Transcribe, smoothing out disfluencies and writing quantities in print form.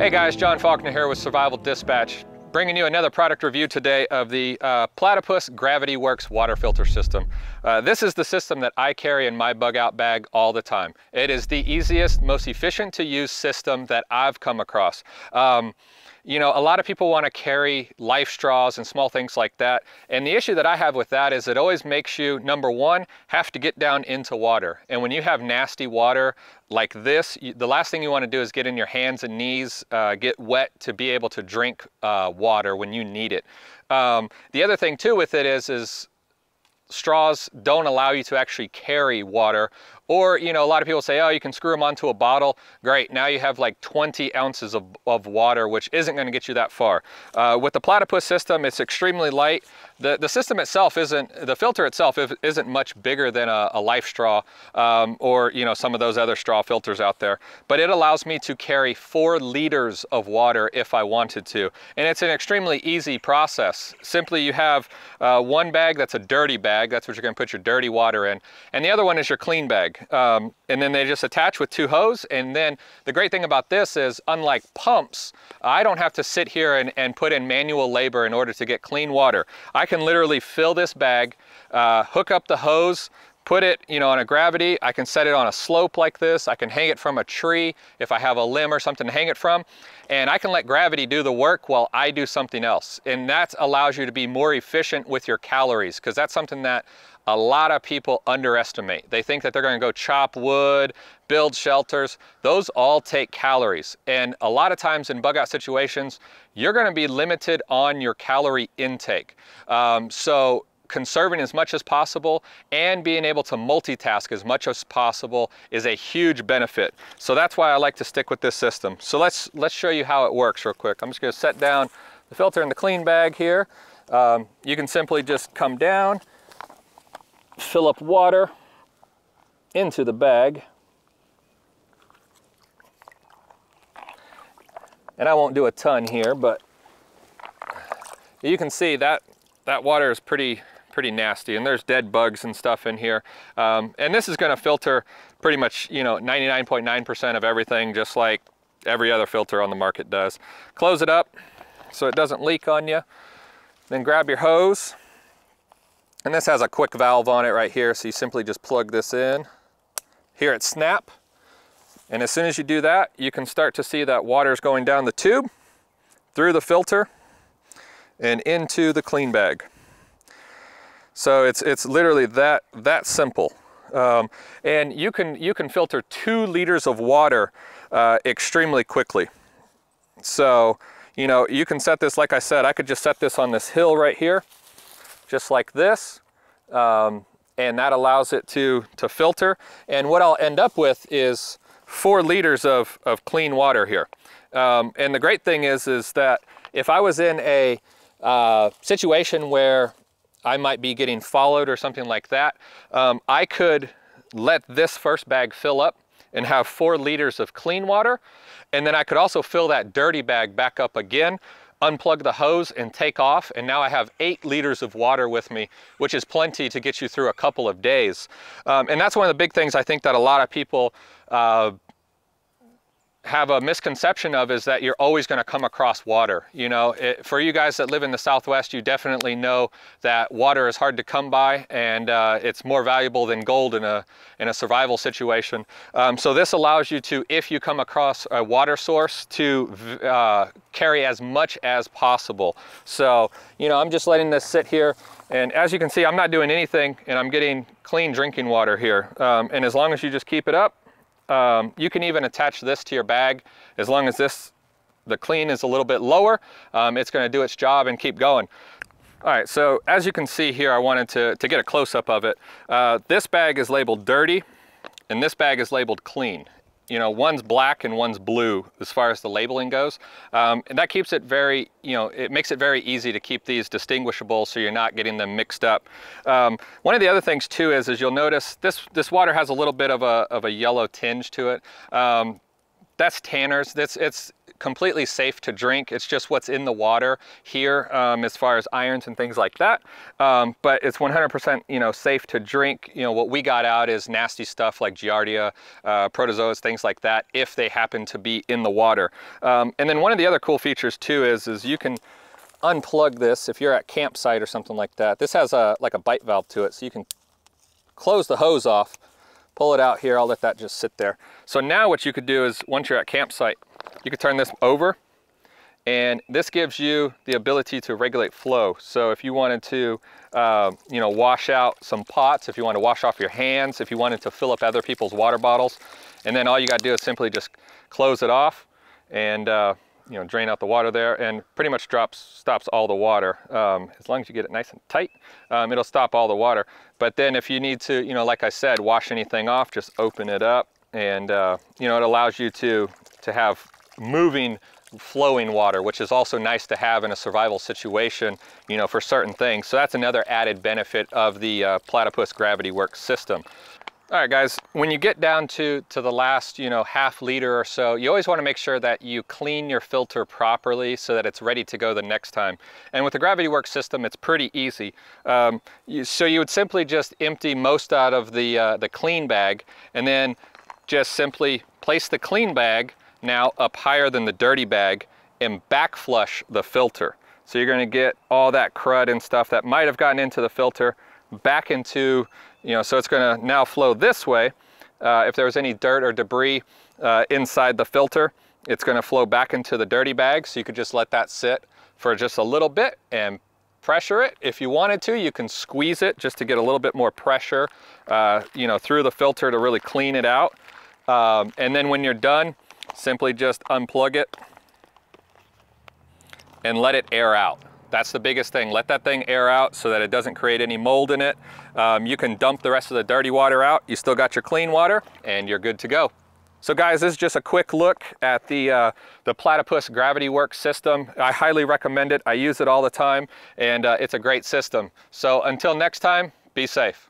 Hey guys, Jon Faulkner here with Survival Dispatch, bringing you another product review today of the Platypus Gravity Works water filter system. This is the system that I carry in my bug out bag all the time. It is the easiest, most efficient to use system that I've come across. You know, a lot of people want to carry life straws and small things like that. And the issue that I have with that is it always makes you, number one, have to get down into water. And when you have nasty water like this, the last thing you want to do is get in your hands and knees, get wet to be able to drink water when you need it. The other thing too with it is straws don't allow you to actually carry water. Or, you know, a lot of people say, oh, you can screw them onto a bottle. Great, now you have like 20 ounces of water, which isn't going to get you that far. With the Platypus system, it's extremely light. The system itself the filter itself isn't much bigger than a life straw or, you know, some of those other straw filters out there. But it allows me to carry 4 liters of water if I wanted to. And it's an extremely easy process. Simply you have one bag that's a dirty bag. That's what you're going to put your dirty water in. And the other one is your clean bag. And then they just attach with 2 hoses. And then the great thing about this is, unlike pumps, I don't have to sit here and put in manual labor in order to get clean water. I can literally fill this bag, hook up the hose, put it, you know, on a gravity. I can set it on a slope like this. I can hang it from a tree if I have a limb or something to hang it from. And I can let gravity do the work while I do something else. And that allows you to be more efficient with your calories, because that's something that a lot of people underestimate. They think that they're going to go chop wood, build shelters. Those all take calories. And a lot of times in bug out situations, you're going to be limited on your calorie intake. So conserving as much as possible and being able to multitask as much as possible is a huge benefit. So that's why I like to stick with this system. So let's show you how it works real quick. I'm just going to set down the filter in the clean bag here. You can simply just come down, fill up water into the bag. And I won't do a ton here, but you can see that water is pretty nasty, and there's dead bugs and stuff in here. And this is going to filter pretty much, you know, 99.9% of everything, just like every other filter on the market does. Close it up so it doesn't leak on you. Then grab your hose. And this has a quick valve on it right here, so you simply just plug this in. Hear it snap. And as soon as you do that, you can start to see that water is going down the tube, through the filter, and into the clean bag. So it's literally that simple. And you can filter 2 liters of water extremely quickly. So, you know, you can set this, like I said, I could just set this on this hill right here, just like this, and that allows it to filter. And what I'll end up with is 4 liters of clean water here. And the great thing is that if I was in a situation where I might be getting followed or something like that, I could let this first bag fill up and have 4 liters of clean water, and then I could also fill that dirty bag back up again, unplug the hose and take off, and now I have 8 liters of water with me, which is plenty to get you through a couple of days. And that's one of the big things I think that a lot of people have a misconception of, is that you're always going to come across water. You know, for you guys that live in the Southwest, you definitely know that water is hard to come by, and it's more valuable than gold in a survival situation. So this allows you to, if you come across a water source, to carry as much as possible. So, you know, I'm just letting this sit here, and as you can see, I'm not doing anything, and I'm getting clean drinking water here. And as long as you just keep it up, you can even attach this to your bag. As long as the clean is a little bit lower, it's going to do its job and keep going. All right, so as you can see here, I wanted to get a close-up of it. This bag is labeled dirty, and this bag is labeled clean. You know, one's black and one's blue as far as the labeling goes. And that keeps it very, you know, it makes it very easy to keep these distinguishable so you're not getting them mixed up. One of the other things too is you'll notice this water has a little bit of a yellow tinge to it. That's Tanner's. It's completely safe to drink. It's just what's in the water here as far as irons and things like that. But it's 100%, you know, safe to drink. You know, what we got out is nasty stuff like Giardia, protozoas, things like that, if they happen to be in the water. And then one of the other cool features too is you can unplug this if you're at campsite or something like that. This has like a bite valve to it, so you can close the hose off, pull it out here. I'll let that just sit there. So now what you could do is, once you're at campsite, you could turn this over, and this gives you the ability to regulate flow. So if you wanted to, you know, wash out some pots, if you want to wash off your hands, if you wanted to fill up other people's water bottles, and then all you got to do is simply just close it off and you know, drain out the water there, and pretty much stops all the water. As long as you get it nice and tight, it'll stop all the water. But then if you need to, you know, like I said, wash anything off, just open it up, and you know, it allows you to have moving, flowing water, which is also nice to have in a survival situation, you know, for certain things. So that's another added benefit of the Platypus Gravity Works system. All right, guys, when you get down to the last, you know, half liter or so, you always want to make sure that you clean your filter properly so that it's ready to go the next time. And with the Gravity Works system, it's pretty easy. So you would simply just empty most out of the clean bag, and then just simply place the clean bag now up higher than the dirty bag and back flush the filter. So you're going to get all that crud and stuff that might have gotten into the filter back into, you know, so it's going to now flow this way. If there was any dirt or debris inside the filter, it's going to flow back into the dirty bag. So you could just let that sit for just a little bit and pressure it. If you wanted to, you can squeeze it just to get a little bit more pressure, you know, through the filter to really clean it out. And then when you're done, simply just unplug it and let it air out. That's the biggest thing. Let that thing air out so that it doesn't create any mold in it. You can dump the rest of the dirty water out. You still got your clean water, and you're good to go. So guys, this is just a quick look at the Platypus Gravity Works system. I highly recommend it. I use it all the time, and it's a great system. So until next time, be safe.